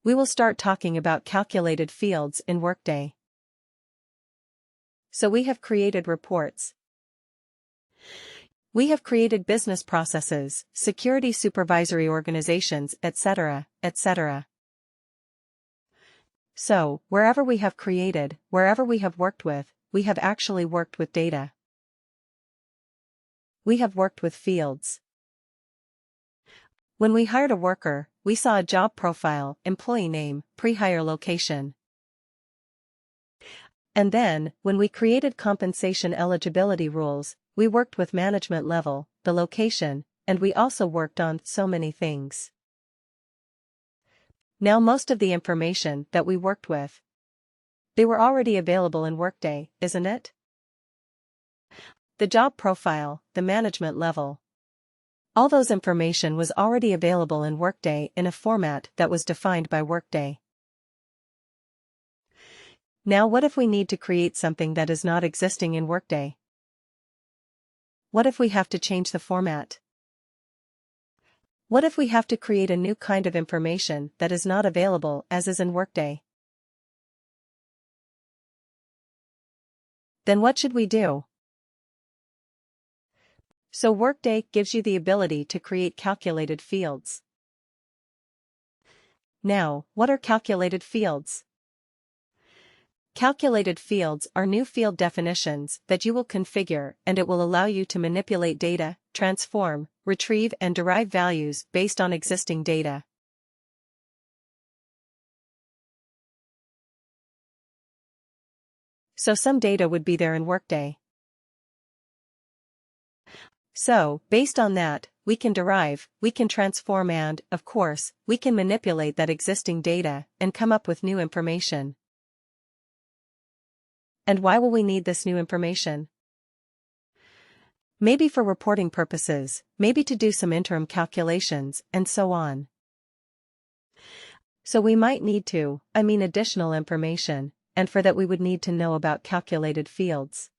We will start talking about calculated fields in Workday. So we have created reports. We have created business processes, security supervisory organizations, etc., etc. So, wherever we have created, wherever we have worked with, we have actually worked with data. We have worked with fields. When we hired a worker, we saw a job profile, employee name, pre-hire location. And then, when we created compensation eligibility rules, we worked with management level, the location, and we also worked on so many things. Now most of the information that we worked with, they were already available in Workday, isn't it? The job profile, the management level. All those information was already available in Workday in a format that was defined by Workday. Now what if we need to create something that is not existing in Workday? What if we have to change the format? What if we have to create a new kind of information that is not available as is in Workday? Then what should we do? So Workday gives you the ability to create calculated fields. Now, what are calculated fields? Calculated fields are new field definitions that you will configure, and it will allow you to manipulate data, transform, retrieve and derive values based on existing data. So some data would be there in Workday. So, based on that, we can derive, we can transform and, of course, we can manipulate that existing data and come up with new information. And why will we need this new information? Maybe for reporting purposes, maybe to do some interim calculations, and so on. So we might need additional information, and for that we would need to know about calculated fields.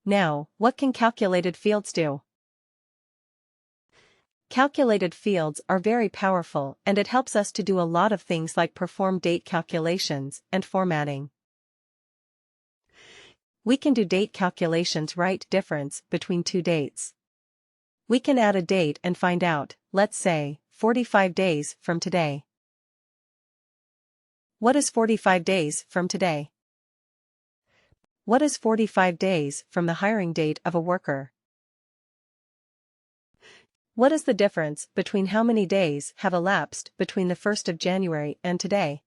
Now, what can calculated fields do? Calculated fields are very powerful and it helps us to do a lot of things like perform date calculations and formatting. We can do date calculations, write difference between two dates. We can add a date and find out, let's say, 45 days from today. What is 45 days from today? What is 45 days from the hiring date of a worker? What is the difference between how many days have elapsed between the 1st of January and today?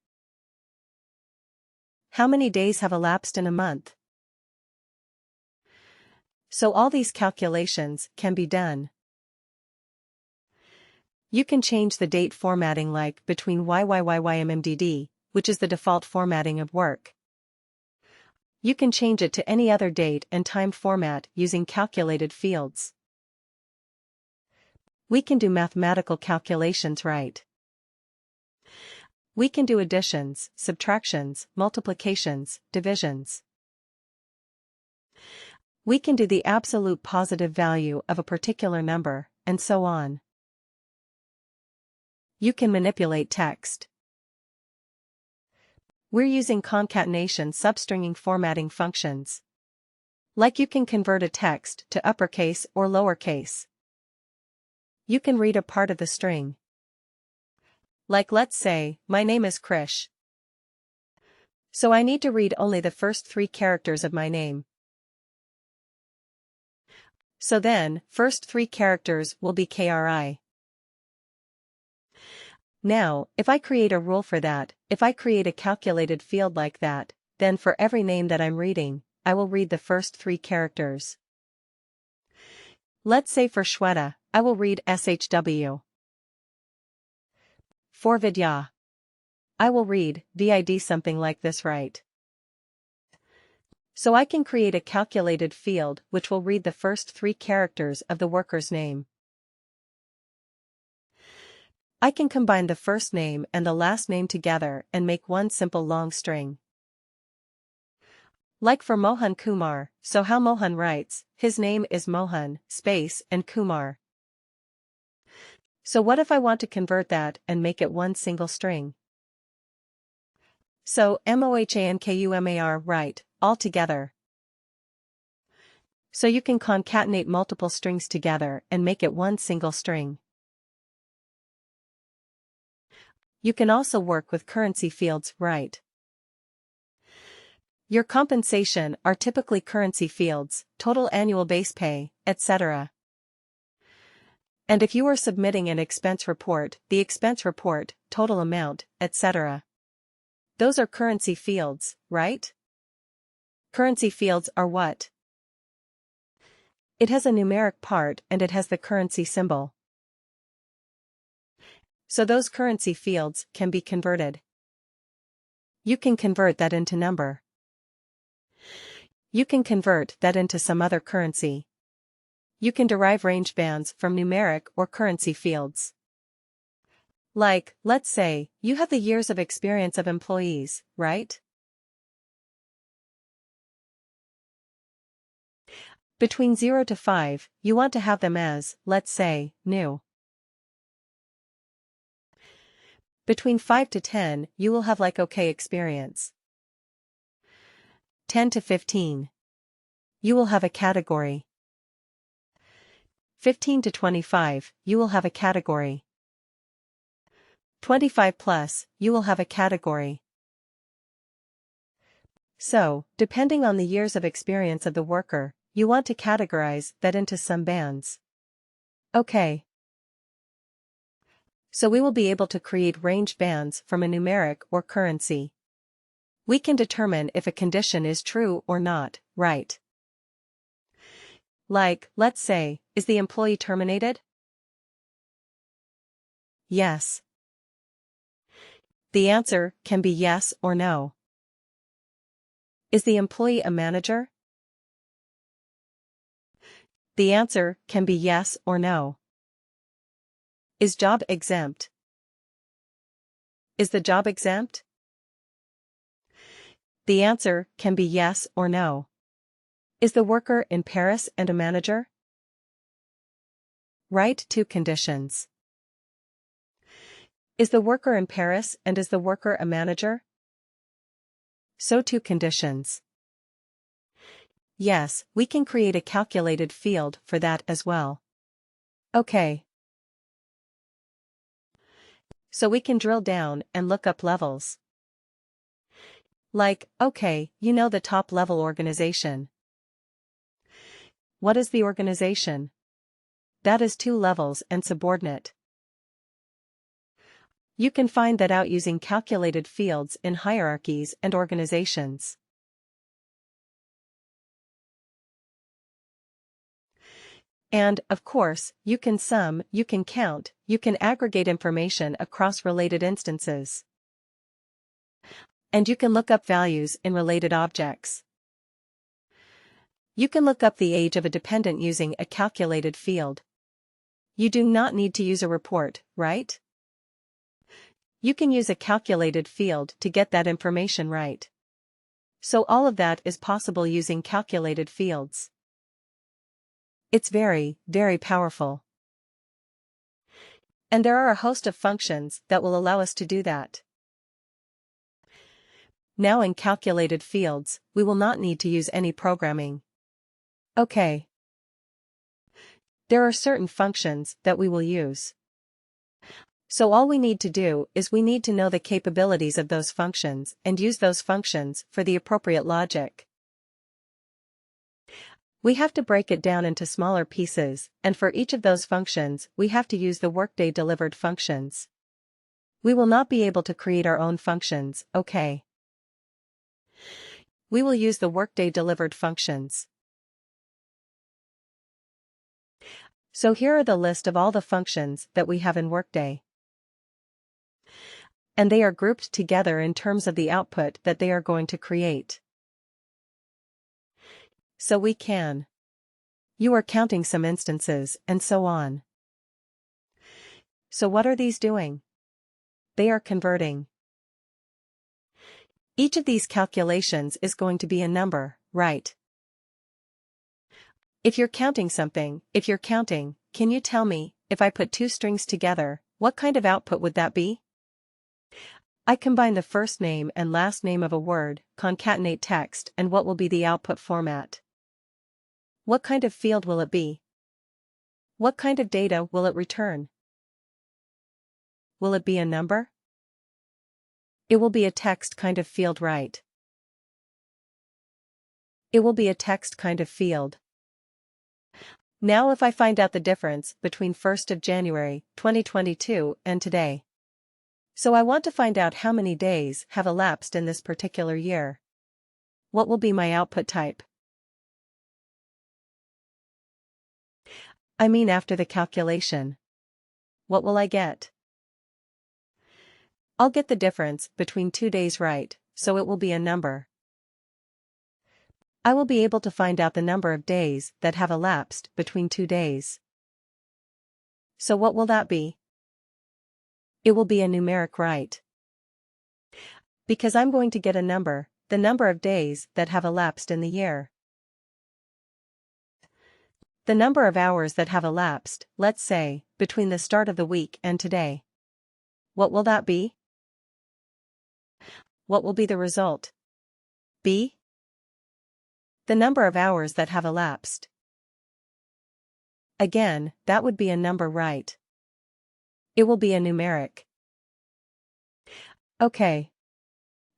How many days have elapsed in a month? So all these calculations can be done. You can change the date formatting like between YYYYMMDD, which is the default formatting of work. You can change it to any other date and time format using calculated fields. We can do mathematical calculations, right? We can do additions, subtractions, multiplications, divisions. We can do the absolute positive value of a particular number, and so on. You can manipulate text. We're using concatenation substringing formatting functions. Like you can convert a text to uppercase or lowercase. You can read a part of the string. Like let's say, my name is Krish. So I need to read only the first 3 characters of my name. So then, first 3 characters will be KRI. Now, if I create a rule for that, if I create a calculated field like that, then for every name that I'm reading, I will read the first 3 characters. Let's say for Shweta, I will read SHW. For Vidya, I will read VID, something like this, right? So I can create a calculated field which will read the first 3 characters of the worker's name. I can combine the first name and the last name together and make one simple long string. Like for Mohan Kumar, so how Mohan writes, his name is Mohan, space, and Kumar. So what if I want to convert that and make it one single string? So mohankumar, right, all together. So you can concatenate multiple strings together and make it one single string. You can also work with currency fields, right? Your compensation are typically currency fields, total annual base pay, etc. And if you are submitting an expense report, the expense report, total amount, etc. Those are currency fields, right? Currency fields are what? It has a numeric part and it has the currency symbol. So those currency fields can be converted. You can convert that into number. You can convert that into some other currency. You can derive range bands from numeric or currency fields. Like, let's say, you have the years of experience of employees, right? Between 0 to 5, you want to have them as, let's say, new. Between 5 to 10, you will have like okay experience. 10 to 15. You will have a category. 15 to 25, you will have a category. 25 plus, you will have a category. So, depending on the years of experience of the worker, you want to categorize that into some bands. Okay. So we will be able to create range bands from a numeric or currency. We can determine if a condition is true or not, right? Like, let's say, is the employee terminated? Yes. The answer can be yes or no. Is the employee a manager? The answer can be yes or no. Is job exempt? Is the job exempt? The answer can be yes or no. Is the worker in Paris and a manager? Write two conditions. Is the worker in Paris and is the worker a manager? So two conditions. Yes, we can create a calculated field for that as well. Okay. So we can drill down and look up levels. Like, okay, you know the top level organization. What is the organization? That is two levels and subordinate. You can find that out using calculated fields in hierarchies and organizations. And, of course, you can sum, you can count, you can aggregate information across related instances. And you can look up values in related objects. You can look up the age of a dependent using a calculated field. You do not need to use a report, right? You can use a calculated field to get that information right. So all of that is possible using calculated fields. It's very, very powerful. And there are a host of functions that will allow us to do that. Now in calculated fields, we will not need to use any programming. Okay. There are certain functions that we will use. So all we need to do is we need to know the capabilities of those functions and use those functions for the appropriate logic. We have to break it down into smaller pieces, and for each of those functions we have to use the Workday delivered functions. We will not be able to create our own functions, okay? We will use the Workday delivered functions. So here are the list of all the functions that we have in Workday. And they are grouped together in terms of the output that they are going to create. So we can. You are counting some instances, and so on. So what are these doing? They are converting. Each of these calculations is going to be a number, right? If you're counting something, can you tell me, if I put two strings together, what kind of output would that be? I combine the first name and last name of a word, concatenate text, and what will be the output format? What kind of field will it be? What kind of data will it return? Will it be a number? It will be a text kind of field, right? It will be a text kind of field. Now if I find out the difference between 1st of January, 2022 and today. So I want to find out how many days have elapsed in this particular year. What will be my output type? I mean after the calculation. What will I get? I'll get the difference between 2 days, right, so it will be a number. I will be able to find out the number of days that have elapsed between 2 days. So what will that be? It will be a numeric, right? Because I'm going to get a number, the number of days that have elapsed in the year. The number of hours that have elapsed, let's say, between the start of the week and today. What will that be? What will be the result? B? The number of hours that have elapsed. Again, that would be a number, right? It will be a numeric. Okay.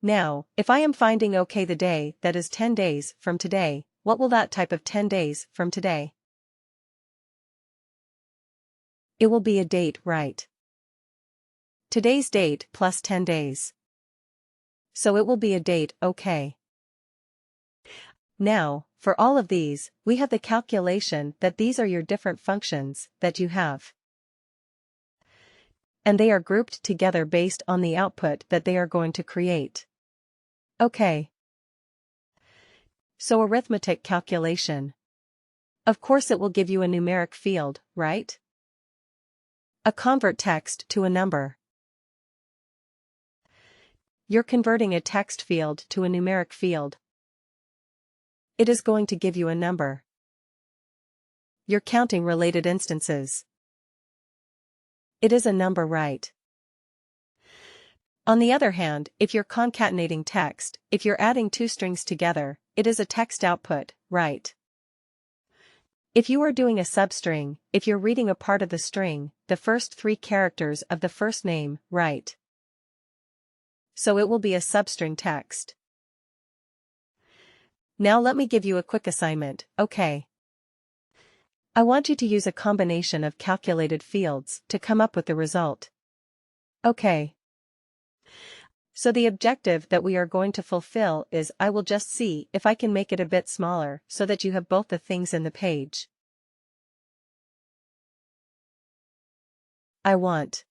Now, if I am finding the day that is 10 days from today, what will that type of 10 days from today? It will be a date, right? Today's date plus 10 days. So it will be a date, okay. Now, for all of these, we have the calculation that these are your different functions that you have. And they are grouped together based on the output that they are going to create. Okay. So arithmetic calculation. Of course it will give you a numeric field, right? A convert text to a number. You're converting a text field to a numeric field. It is going to give you a number. You're counting related instances. It is a number, right? On the other hand, if you're concatenating text, if you're adding two strings together, it is a text output, right? If you are doing a substring, if you're reading a part of the string, the first 3 characters of the first name, right? So it will be a substring text. Now let me give you a quick assignment, okay? I want you to use a combination of calculated fields to come up with the result. Okay. So the objective that we are going to fulfill is I will just see if I can make it a bit smaller so that you have both the things in the page. I want